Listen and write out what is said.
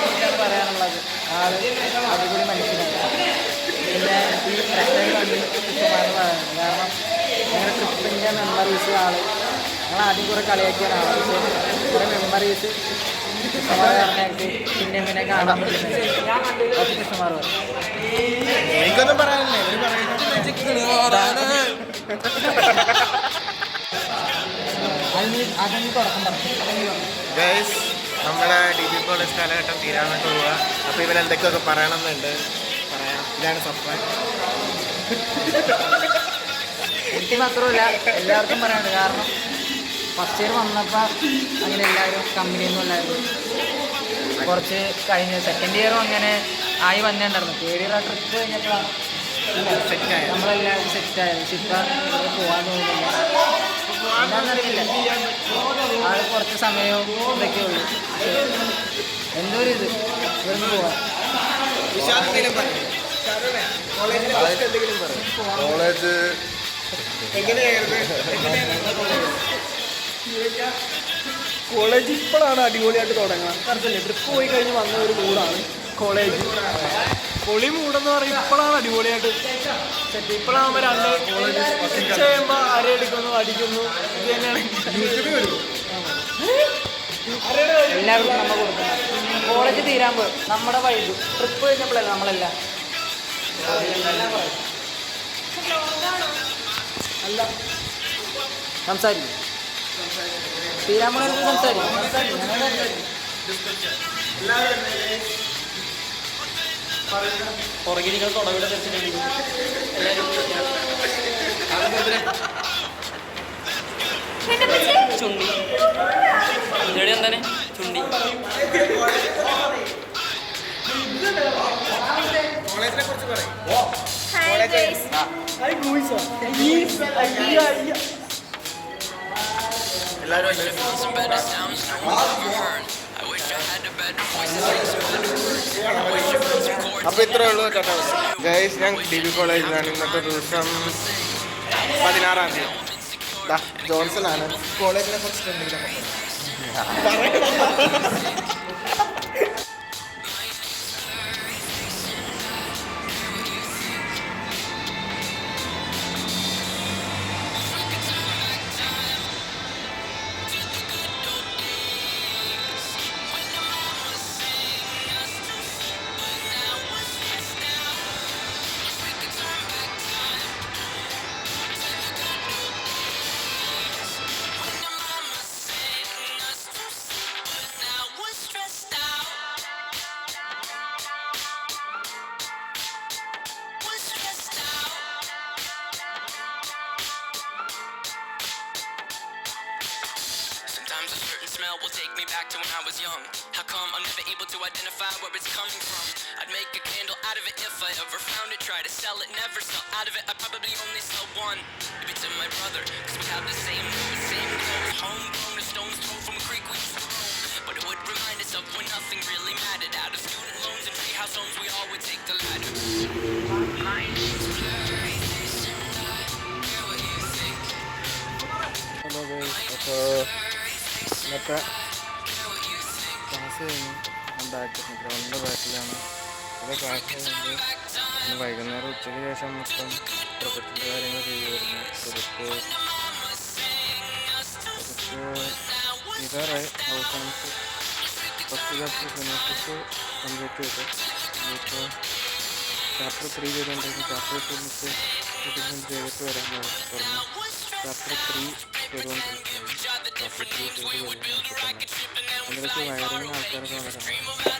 എനിക്കാണ് പറയാനുള്ളത്. ആള് അടിപൊളി മനുഷ്യനാണ്. പിന്നെ ഈ പ്രശ്നം കണ്ട് കുമാരൻ പറയുന്നത് കാരണം ഞങ്ങളുടെ ട്രിപ്പിൻ്റെ മെമ്മറീസ് ആള് ഞങ്ങൾ ആദ്യം കുറേ കളിയാക്കിയാണ് ആള്. പക്ഷേ കുറേ മെമ്മറീസ് കൃഷ്ണമാർ പറഞ്ഞായിട്ട് പിന്നെ പിന്നെ കാണാൻ പറ്റുന്നത് അത് കൃഷ്ണമാർ പറയും. എനിക്കൊന്നും പറയാനില്ല. അതിന് തുടക്കം പറഞ്ഞു. ഗൈസ്, നമ്മുടെ DB കോളേജ് കാലഘട്ടം തീരാനായിട്ട് പോവുക. അപ്പോൾ ഇവരെന്തൊക്കെയൊക്കെ പറയണമെന്നുണ്ട്. പറയാം. ഇതാണ് സംഭവം. എനിക്ക് മാത്രമല്ല എല്ലാവർക്കും പറയാനുണ്ട്. കാരണം ഫസ്റ്റ് ഇയർ വന്നപ്പോൾ അങ്ങനെ എല്ലാവരും കമ്പനിയൊന്നും അല്ലായിരുന്നു. കുറച്ച് കഴിഞ്ഞ് സെക്കൻഡ് ഇയറും അങ്ങനെ ആയി വന്നിട്ടുണ്ടായിരുന്നു. തേർഡ് ഇയർ ആ ട്രിപ്പ് കഴിഞ്ഞപ്പോഴാണ് നമ്മളെല്ലാവരും സെറ്റായത്. ഇപ്പം ഇവിടെ പോകാൻ തോന്നുന്നില്ല. എന്താണെന്നറിയില്ല, ആൾ കുറച്ച് സമയവും ഇതൊക്കെ ഉള്ളൂ. എന്തോ ഒരു ഇത് ഇവിടുന്ന് പോവാൻ. കോളേജ് കോളേജ് ഇപ്പോഴാണ് അടിപൊളിയായിട്ട് തുടങ്ങുക. കറക്റ്റല്ലേ? ട്രിപ്പ് പോയി കഴിഞ്ഞ് വന്ന ഒരു മൂടാണ് കോളേജ്. പൊളി മൂടെന്ന് പറയും. ഇപ്പോഴാണ് അടിപൊളിയായിട്ട് സെറ്റ്. ഇപ്പോഴാകുമ്പോൾ രണ്ട് ഉച്ച കഴിയുമ്പോൾ അരയെടുക്കുന്നു, അടിക്കുന്നു. ഇത് തന്നെയാണ് എല്ലാവർക്കും നമ്മൾ കൊടുക്കുന്നത്. കോളേജ് തീരാൻ നമ്മുടെ വൈകു ട്രിപ്പ് കഴിഞ്ഞപ്പോഴല്ല നമ്മളെല്ലാം അല്ല സംസാരിക്കും. തീരാൻ പോണ സംസാരിക്കും. പുറകെ നിങ്ങൾ തുടവിടെ തെറ്റിട്ടുണ്ട്. ചുണ്ടി ഇവിടെ എന്താണ് ചുണ്ടി. കോളേജിനെ കുറിച്ച് പറയും. അപ്പോൾ ഇത്രേ ഉള്ളൂ കേട്ടോ ഗൈസ്. ഞാൻ DB കോളേജിലാണ്. ഇന്നത്തെ ദിവസം 16-ാം തീയതി. ജോൺസൺ ആണ്. കോളേജിനെ കുറിച്ച് എന്തെങ്കിലും Sometimes a certain smell will take me back to when I was young. How come I'm never able to identify where it's coming from? I'd make a candle out of it if I ever found it. Try to sell it, never sell out of it. I'd probably only sell one. Give it to my brother, cause we have the same nose, same clothes. Homegrown, a stone's throw from a creek we used to roam. But it would remind us of when nothing really mattered. Out of student loans and treehouse homes, we all would take the ladder. My name's Blurry Face and I care what you think. Hello guys. അപ്പോൾ ഇന്നത്തെ class കഴിഞ്ഞ് ഞാൻ ഗ്രൗണ്ടിൻ്റെ ബാക്കിലാണ്. ഇവിടെ class കഴിഞ്ഞ് ഇന്ന് വൈകുന്നേരം ഉച്ചയ്ക്ക് ശേഷം മൊത്തം പ്രൊജക്റ്റിൻ്റെ കാര്യങ്ങൾ ചെയ്യുമായിരുന്നു. പ്രൊജക്റ്റ് ഇതാറായി അവസാനത്തെ ഫസ്റ്റ് ചാപ്റ്റർ ഫിനിഷ് കംപ്ലീറ്റ് ചെയ്തു. ഇപ്പോൾ ചാപ്റ്റർ 3 ചെയ്തുകൊണ്ടിരിക്കുന്നു. ചാപ്റ്റർ 2 ചെയ്തിട്ട് വരാൻ പറഞ്ഞു. ചാപ്റ്റർ 3 ചെയ്തുകൊണ്ടിരിക്കുകയാണ്. ചാപ്റ്റർ 3 ചെയ്ത് കഴിഞ്ഞാൽ അതിലേക്ക് വയറിങ് ആൾക്കാരൊക്കെ വരാൻ